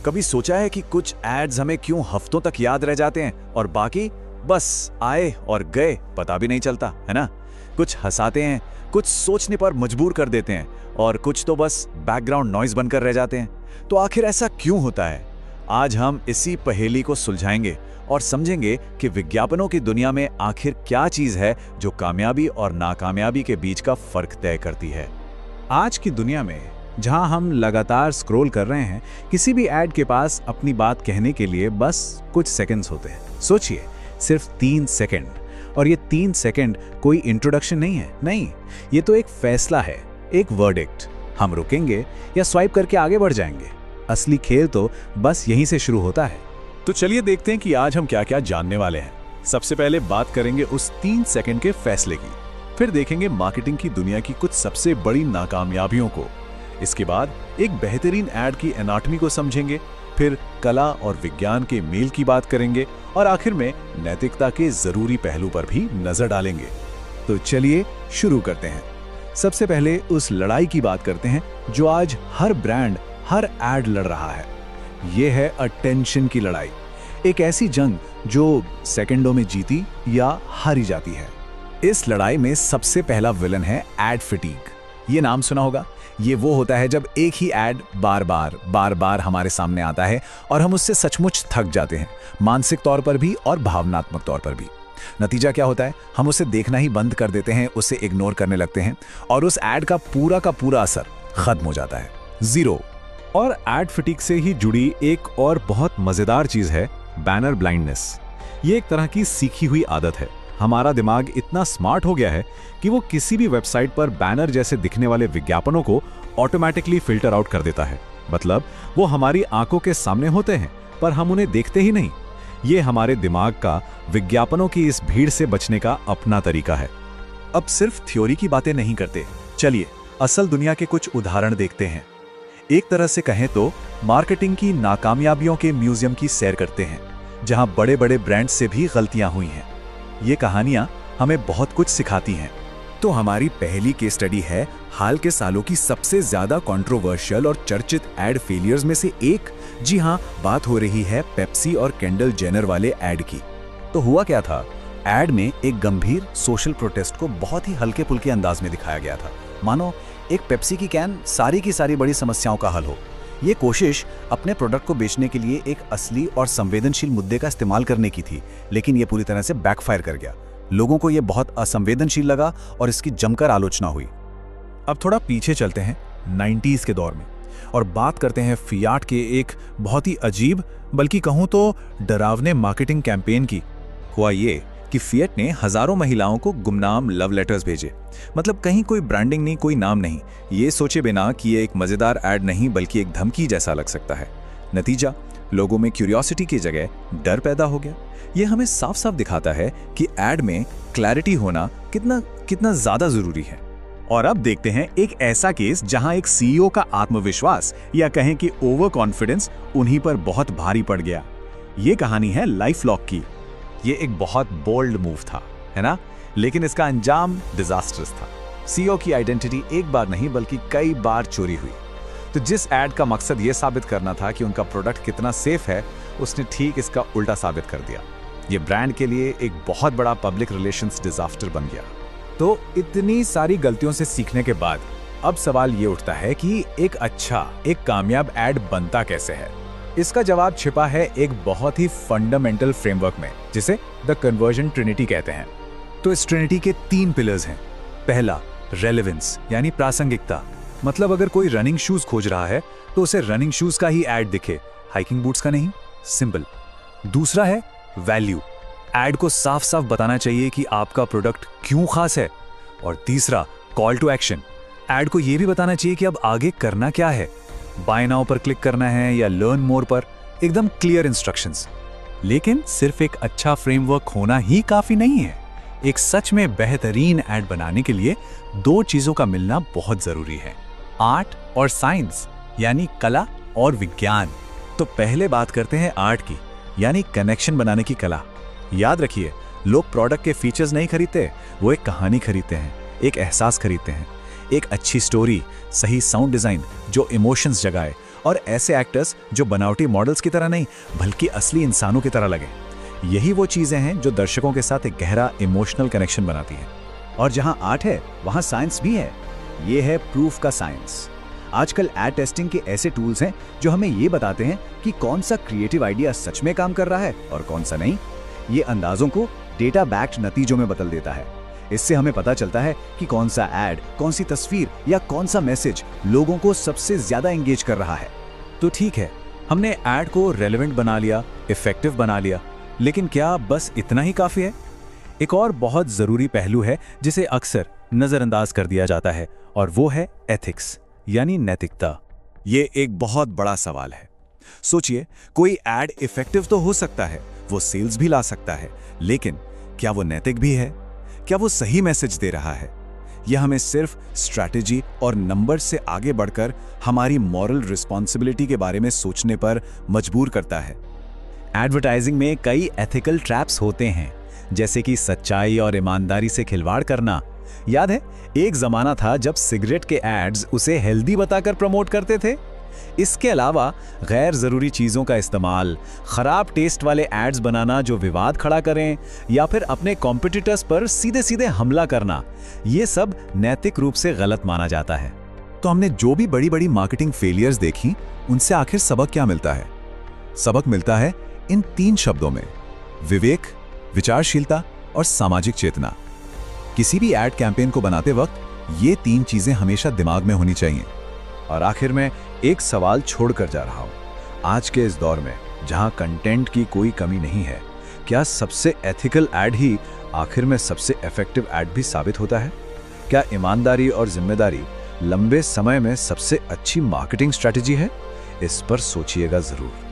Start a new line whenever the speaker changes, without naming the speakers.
कभी सोचा है कि कुछ एड्स हमें क्यों हफ्तों तक याद रह जाते हैं और बाकी बस आए और गए पता भी नहीं चलता, है ना? कुछ हंसाते हैं, कुछ सोचने पर मजबूर कर देते हैं और कुछ तो बस बैकग्राउंड नॉइज बनकर रह जाते हैं। तो आखिर ऐसा क्यों होता है? आज हम इसी पहेली को सुलझाएंगे और समझेंगे कि विज्ञापनों की दुनिया में आखिर क्या चीज है जो कामयाबी और नाकामयाबी के बीच का फर्क तय करती है।
आज की दुनिया में जहां हम लगातार स्क्रॉल कर रहे हैं, किसी भी ऐड के पास अपनी बात कहने के लिए बस कुछ सेकंड्स होते हैं। सोचिए, सिर्फ 3 सेकंड। और ये 3 सेकंड कोई इंट्रोडक्शन नहीं है, नहीं, ये तो एक फैसला है, एक वर्डिक्ट। हम रुकेंगे या स्वाइप करके आगे बढ़ जाएंगे। असली खेल तो बस यहीं से शुरू होता है।
तो चलिए देखते हैं कि आज हम क्या क्या जानने वाले हैं। सबसे पहले बात करेंगे उस 3 सेकंड के फैसले की, फिर देखेंगे मार्केटिंग की दुनिया की कुछ सबसे बड़ी नाकामयाबियों को। इसके बाद एक बेहतरीन ऐड की एनाटॉमी को समझेंगे, फिर कला और विज्ञान के मेल की बात करेंगे और आखिर में नैतिकता के जरूरी पहलू पर भी नजर डालेंगे।
तो चलिए शुरू करते हैं। सबसे पहले उस लड़ाई की बात करते हैं जो आज हर ब्रांड, हर ऐड लड़ रहा है। ये है अटेंशन की लड़ाई। एक ऐसी जंग जो सेकंडों में जीती या हारी जाती है। इस लड़ाई में सबसे पहला विलन है एड फटीग। ये नाम सुना होगा। ये वो होता है जब एक ही ऐड बार बार हमारे सामने आता है और हम उससे सचमुच थक जाते हैं, मानसिक तौर पर भी और भावनात्मक तौर पर भी। नतीजा क्या होता है? हम उसे देखना ही बंद कर देते हैं, उसे इग्नोर करने लगते हैं और उस ऐड का पूरा असर खत्म हो जाता है, जीरो।
और एड फटीग से ही जुड़ी एक और बहुत मजेदार चीज है बैनर ब्लाइंडनेस। ये एक तरह की सीखी हुई आदत है। हमारा दिमाग इतना स्मार्ट हो गया है कि वो किसी भी वेबसाइट पर बैनर जैसे दिखने वाले विज्ञापनों को ऑटोमेटिकली फिल्टर आउट कर देता है। मतलब वो हमारी आंखों के सामने होते हैं पर हम उन्हें देखते ही नहीं। ये हमारे दिमाग का विज्ञापनों की इस भीड़ से बचने का अपना तरीका है।
अब सिर्फ थ्योरी की बातें नहीं करते, चलिए असल दुनिया के कुछ उदाहरण देखते हैं। एक तरह से कहें तो मार्केटिंग की नाकामयाबियों के म्यूजियम की सैर करते हैं, जहां बड़े बड़े ब्रांड से भी गलतियां हुई हैं। ये कहानियां हमें बहुत कुछ सिखाती हैं।
तो हमारी पहली केस स्टडी है हाल के सालों की सबसे ज्यादा कंट्रोवर्शियल और चर्चित एड फेलियर्स में से एक। जी हाँ, बात हो रही है पेप्सी और केंडल जेनर वाले एड की। तो हुआ क्या था? एड में एक गंभीर सोशल प्रोटेस्ट को बहुत ही हल्के फुल्के अंदाज में दिखाया गया था, मानो एक पेप्सी की कैन सारी की सारी बड़ी समस्याओं का हल हो। ये कोशिश अपने प्रोडक्ट को बेचने के लिए एक असली और संवेदनशील मुद्दे का इस्तेमाल करने की थी, लेकिन ये पूरी तरह से बैकफायर कर गया। लोगों को ये बहुत असंवेदनशील लगा और इसकी जमकर आलोचना हुई। अब थोड़ा पीछे चलते हैं 90s के दौर में और बात करते हैं फियाट के एक बहुत ही अजीब, बल्कि कहूं तो डरावने मार्केटिंग कैंपेन की। हुआ ये कि फिएट ने हजारों महिलाओं को गुमनाम लव लेटर्स भेजे। मतलब कहीं कोई ब्रांडिंग नहीं, कोई नाम नहीं, ये सोचे बिना कि ये एक मजेदार ऐड नहीं बल्कि एक धमकी जैसा लग सकता है। नतीजा, लोगों में क्यूरियोसिटी की जगह डर पैदा हो गया। ये हमें साफ साफ दिखाता है कि ऐड में क्लैरिटी होना कितना ज्यादा जरूरी है।
और अब देखते हैं एक ऐसा केस जहां एक सीईओ का आत्मविश्वास या कहें कि ओवर कॉन्फिडेंस उन्हीं पर बहुत भारी पड़ गया। ये कहानी है लाइफलॉक की। ये एक बहुत बोल्ड मूव था, है ना? लेकिन इसका अंजाम डिजास्टर्स था। सीईओ की आइडेंटिटी एक बार नहीं बल्कि कई बार चोरी हुई। तो जिस ऐड का मकसद ये साबित करना था कि उनका प्रोडक्ट कितना सेफ है, उसने ठीक इसका उल्टा साबित कर दिया। ये ब्रांड के लिए एक बहुत बड़ा पब्लिक रिलेशंस डिजास्टर बन गया।
तो इतनी सारी गलतियों से सीखने के बाद अब सवाल ये उठता है कि एक कामयाब ऐड बनता कैसे है? इसका जवाब छिपा है एक बहुत ही फंडामेंटल फ्रेमवर्क में, जिसे द कन्वर्जन ट्रिनिटी कहते हैं। तो इस ट्रिनिटी के 3 पिलर्स हैं। पहला, रेलेवेंस यानी प्रासंगिकता। मतलब अगर कोई रनिंग शूज खोज रहा है तो उसे रनिंग शूज का ही ऐड दिखे, हाइकिंग बूट्स का नहीं। सिंपल। दूसरा है वैल्यू। ऐड को साफ साफ बताना चाहिए कि आपका प्रोडक्ट क्यों खास है। और तीसरा, कॉल टू एक्शन। ऐड को यह भी बताना चाहिए कि अब आगे करना क्या है, बाय नाउ पर क्लिक करना है या लर्न मोर पर। एकदम क्लियर इंस्ट्रक्शंस। लेकिन सिर्फ एक अच्छा फ्रेमवर्क होना ही काफी नहीं है। एक सच में बेहतरीन ऐड बनाने के लिए 2 चीजों का मिलना बहुत जरूरी है, आर्ट और साइंस, यानी कला और विज्ञान। तो पहले बात करते हैं आर्ट की, यानी कनेक्शन बनाने की कला। याद रखिए, लोग प्रोडक्ट के फीचर्स नहीं खरीदते, वो एक कहानी खरीदते हैं, एक एहसास खरीदते हैं, एक अच्छी स्टोरी, सही साउंड डिजाइन जो इमोशंस जगाए
और ऐसे एक्टर्स जो बनावटी मॉडल्स की तरह नहीं बल्कि असली इंसानों की तरह लगे। यही वो चीजें हैं जो दर्शकों के साथ एक गहरा इमोशनल कनेक्शन बनाती हैं। और जहां आर्ट है वहां साइंस भी है। ये है प्रूफ का साइंस। आजकल एड टेस्टिंग के ऐसे टूल्स हैं जो हमें ये बताते हैं कि कौन सा क्रिएटिव आइडिया सच में काम कर रहा है और कौन सा नहीं। ये अंदाजों को डेटा बैक्ड नतीजों में बदल देता है। इससे हमें पता चलता है कि कौन सा एड, कौन सी तस्वीर या कौन सा मैसेज लोगों को सबसे ज्यादा एंगेज कर रहा है।
तो ठीक है, हमने एड को रेलेवेंट बना लिया, इफेक्टिव बना लिया, लेकिन क्या बस इतना ही काफी है? एक और बहुत जरूरी पहलू है जिसे अक्सर नजरअंदाज कर दिया जाता है और वो है एथिक्स यानी नैतिकता।
ये एक बहुत बड़ा सवाल है। सोचिए, कोई एड इफेक्टिव तो हो सकता है, वो सेल्स भी ला सकता है, लेकिन क्या वो नैतिक भी है? क्या वो सही मैसेज दे रहा है? यह हमें सिर्फ स्ट्रैटेजी और नंबर से आगे बढ़कर हमारी मॉरल रिस्पॉन्सिबिलिटी के बारे में सोचने पर मजबूर करता है।
एडवर्टाइजिंग में कई एथिकल ट्रैप्स होते हैं, जैसे कि सच्चाई और ईमानदारी से खिलवाड़ करना। याद है, एक जमाना था जब सिगरेट के एड्स उसे हेल्दी बताकर प्रमोट करते थे। इसके अलावा गैर जरूरी चीजों का इस्तेमाल, खराब टेस्ट वाले एड्स बनाना जो विवाद खड़ा करें, या फिर अपने कॉम्पिटिटर्स पर सीधे सीधे हमला करना, ये सब नैतिक रूप से गलत माना जाता है।
तो हमने जो भी बड़ी बड़ी मार्केटिंग फेलियर्स देखी, उनसे आखिर सबक क्या मिलता है? सबक मिलता है इन 3 शब्दों में: विवेक, विचारशीलता और सामाजिक चेतना। किसी भी एड कैंपेन को बनाते वक्त ये 3 चीजें हमेशा दिमाग में होनी चाहिए।
और आखिर में एक सवाल छोड़कर जा रहा हूं। आज के इस दौर में जहां कंटेंट की कोई कमी नहीं है, क्या सबसे एथिकल एड ही आखिर में सबसे इफेक्टिव एड भी साबित होता है? क्या ईमानदारी और जिम्मेदारी लंबे समय में सबसे अच्छी मार्केटिंग स्ट्रेटजी है? इस पर सोचिएगा जरूर।